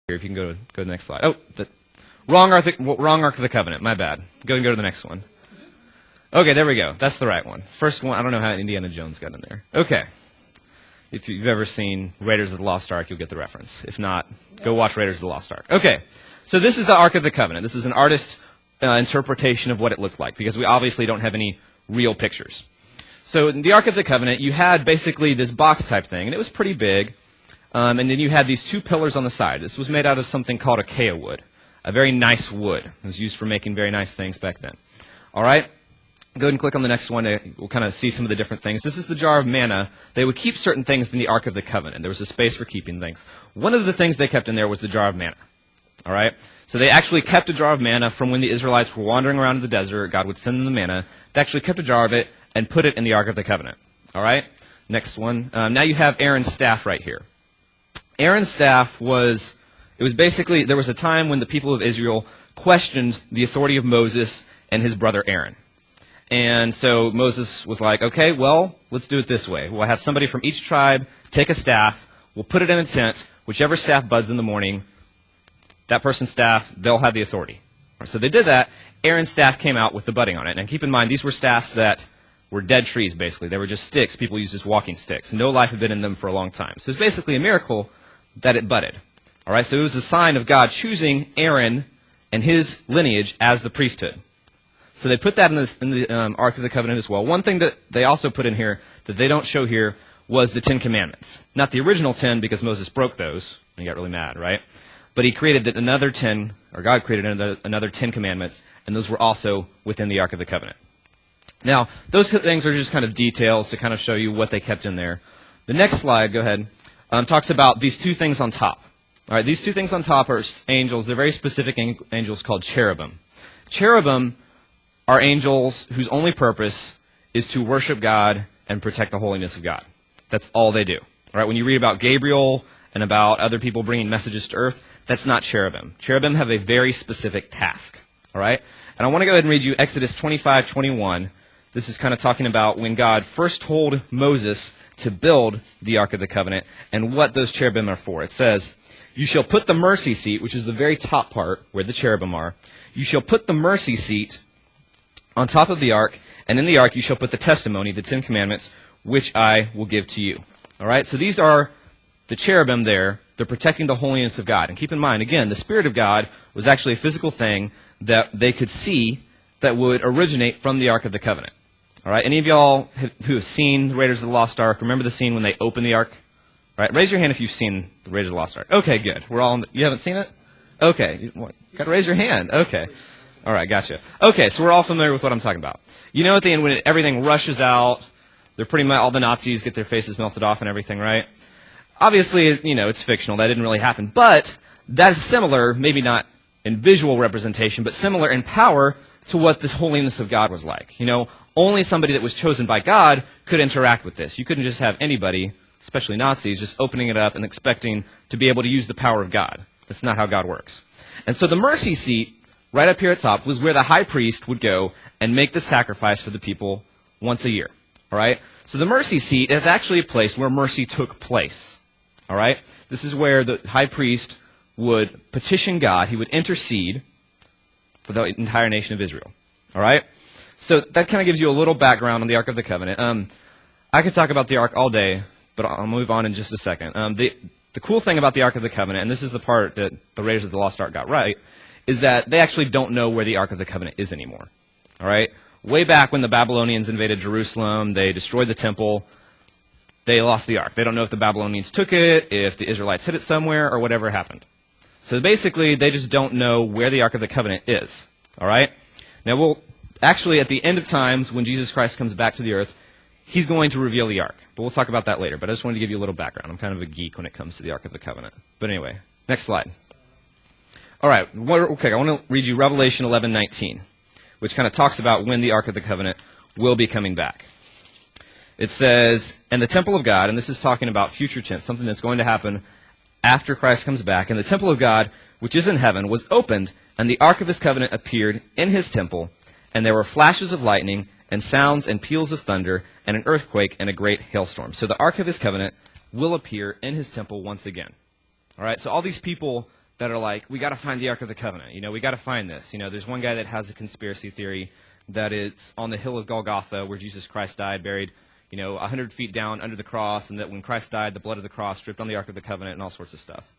If you can go to the next slide. Oh, wrong Ark of the Covenant. My bad. Go to the next one. Okay, there we go. That's the right one. First one. I don't know how Indiana Jones got in there. Okay. If you've ever seen Raiders of the Lost Ark, you'll get the reference. If not, go watch Raiders of the Lost Ark. Okay. So this is the Ark of the Covenant. This is an artist interpretation of what it looked like, because we obviously don't have any real pictures. So in the Ark of the Covenant, you had basically this box type thing, and it was pretty big. And then you had these two pillars on the side. This was made out of something called acacia wood, a very nice wood. It was used for making very nice things back then. All right? Go ahead and click on the next one. We'll kind of see some of the different things. This is the jar of manna. They would keep certain things in the Ark of the Covenant. There was a space for keeping things. One of the things they kept in there was the jar of manna. All right? So they actually kept a jar of manna from when the Israelites were wandering around in the desert. God would send them the manna. They actually kept a jar of it and put it in the Ark of the Covenant. All right? Next one. Now you have Aaron's staff right here. Aaron's staff was basically, there was a time when the people of Israel questioned the authority of Moses and his brother Aaron. And so Moses was like, okay, well, let's do it this way. We'll have somebody from each tribe take a staff, we'll put it in a tent, whichever staff buds in the morning, that person's staff, they'll have the authority. So they did that. Aaron's staff came out with the budding on it. And keep in mind, these were staffs that were dead trees, basically. They were just sticks people used as walking sticks. No life had been in them for a long time. So it was basically a miracle that it budded. All right, so it was a sign of God choosing Aaron and his lineage as the priesthood. So they put that in the Ark of the Covenant as well. One thing that they also put in here that they don't show here was the 10 Commandments. Not the original 10, because Moses broke those, and he got really mad, right? But he created another 10, or God created another 10 Commandments, and those were also within the Ark of the Covenant. Now, those things are just kind of details to kind of show you what they kept in there. The next slide, go ahead. Talks about these two things on top. All right, these two things on top are angels. They're very specific angels called cherubim. Cherubim are angels whose only purpose is to worship God and protect the holiness of God. That's all they do. All right, when you read about Gabriel and about other people bringing messages to earth, that's not cherubim. Cherubim have a very specific task. All right, and I want to go ahead and read you Exodus 25:21. This is kind of talking about when God first told Moses to build the Ark of the Covenant and what those cherubim are for. It says, "You shall put the mercy seat," which is the very top part where the cherubim are. "You shall put the mercy seat on top of the ark, and in the ark you shall put the testimony, the 10 Commandments, which I will give to you." All right, so these are the cherubim there. They're protecting the holiness of God. And keep in mind, again, the Spirit of God was actually a physical thing that they could see that would originate from the Ark of the Covenant. All right, any of y'all who have seen Raiders of the Lost Ark, remember the scene when they open the Ark? All right, raise your hand if you've seen the Raiders of the Lost Ark. Okay, good. We're all you haven't seen it? Okay, got to raise your hand. Okay. All right, gotcha. Okay, so we're all familiar with what I'm talking about. You know, at the end when everything rushes out, they're pretty much all the Nazis get their faces melted off and everything, right? Obviously, you know, it's fictional. That didn't really happen. But that is similar, maybe not in visual representation, but similar in power to what this holiness of God was like. You know, only somebody that was chosen by God could interact with this. You couldn't just have anybody, especially Nazis, just opening it up and expecting to be able to use the power of God. That's not how God works. And so the mercy seat, right up here at top, was where the high priest would go and make the sacrifice for the people once a year. All right? So the mercy seat is actually a place where mercy took place. All right? This is where the high priest would petition God. He would intercede for the entire nation of Israel. All right? So that kind of gives you a little background on the Ark of the Covenant. I could talk about the Ark all day, but I'll move on in just a second. The cool thing about the Ark of the Covenant, and this is the part that the Raiders of the Lost Ark got right, is that they actually don't know where the Ark of the Covenant is anymore. All right? Way back when the Babylonians invaded Jerusalem, they destroyed the temple, they lost the Ark. They don't know if the Babylonians took it, if the Israelites hid it somewhere, or whatever happened. So basically, they just don't know where the Ark of the Covenant is. All right? Now, we'll actually, at the end of times, when Jesus Christ comes back to the earth, he's going to reveal the Ark. But we'll talk about that later. But I just wanted to give you a little background. I'm kind of a geek when it comes to the Ark of the Covenant. But anyway, next slide. All right, okay, I want to read you Revelation 11:19, which kind of talks about when the Ark of the Covenant will be coming back. It says, "And the temple of God," and this is talking about future tense, something that's going to happen after Christ comes back, "and the temple of God, which is in heaven, was opened, and the Ark of his covenant appeared in his temple, and there were flashes of lightning, and sounds and peals of thunder, and an earthquake, and a great hailstorm." So the Ark of his covenant will appear in his temple once again. All right, so all these people that are like, we got to find the Ark of the Covenant. We got to find this. There's one guy that has a conspiracy theory that it's on the hill of Golgotha where Jesus Christ died, buried, 100 feet down under the cross, and that when Christ died, the blood of the cross dripped on the Ark of the Covenant and all sorts of stuff.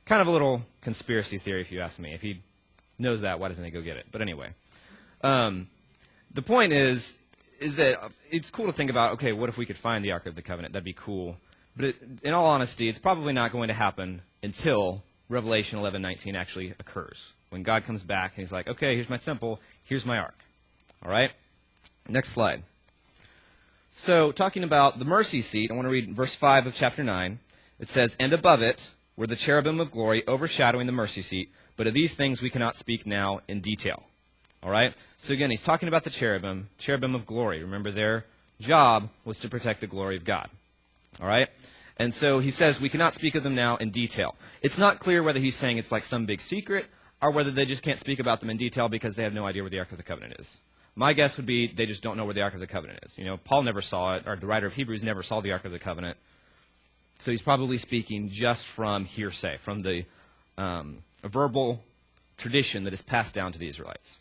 Kind of a little conspiracy theory, if you ask me. If he knows that, why doesn't he go get it? But anyway, the point is that it's cool to think about, okay, what if we could find the Ark of the Covenant? That'd be cool. But in all honesty, it's probably not going to happen until Revelation 11:19 actually occurs. When God comes back and he's like, okay, here's my temple, here's my ark. All right? Next slide. So talking about the mercy seat, I want to read verse 5 of chapter 9. It says, and above it were the cherubim of glory overshadowing the mercy seat, but of these things we cannot speak now in detail. All right? So again, he's talking about the cherubim of glory. Remember, their job was to protect the glory of God. All right? And so he says we cannot speak of them now in detail. It's not clear whether he's saying it's like some big secret or whether they just can't speak about them in detail because they have no idea where the Ark of the Covenant is. My guess would be they just don't know where the Ark of the Covenant is. Paul never saw it, or the writer of Hebrews never saw the Ark of the Covenant. So he's probably speaking just from hearsay, from the verbal tradition that is passed down to the Israelites.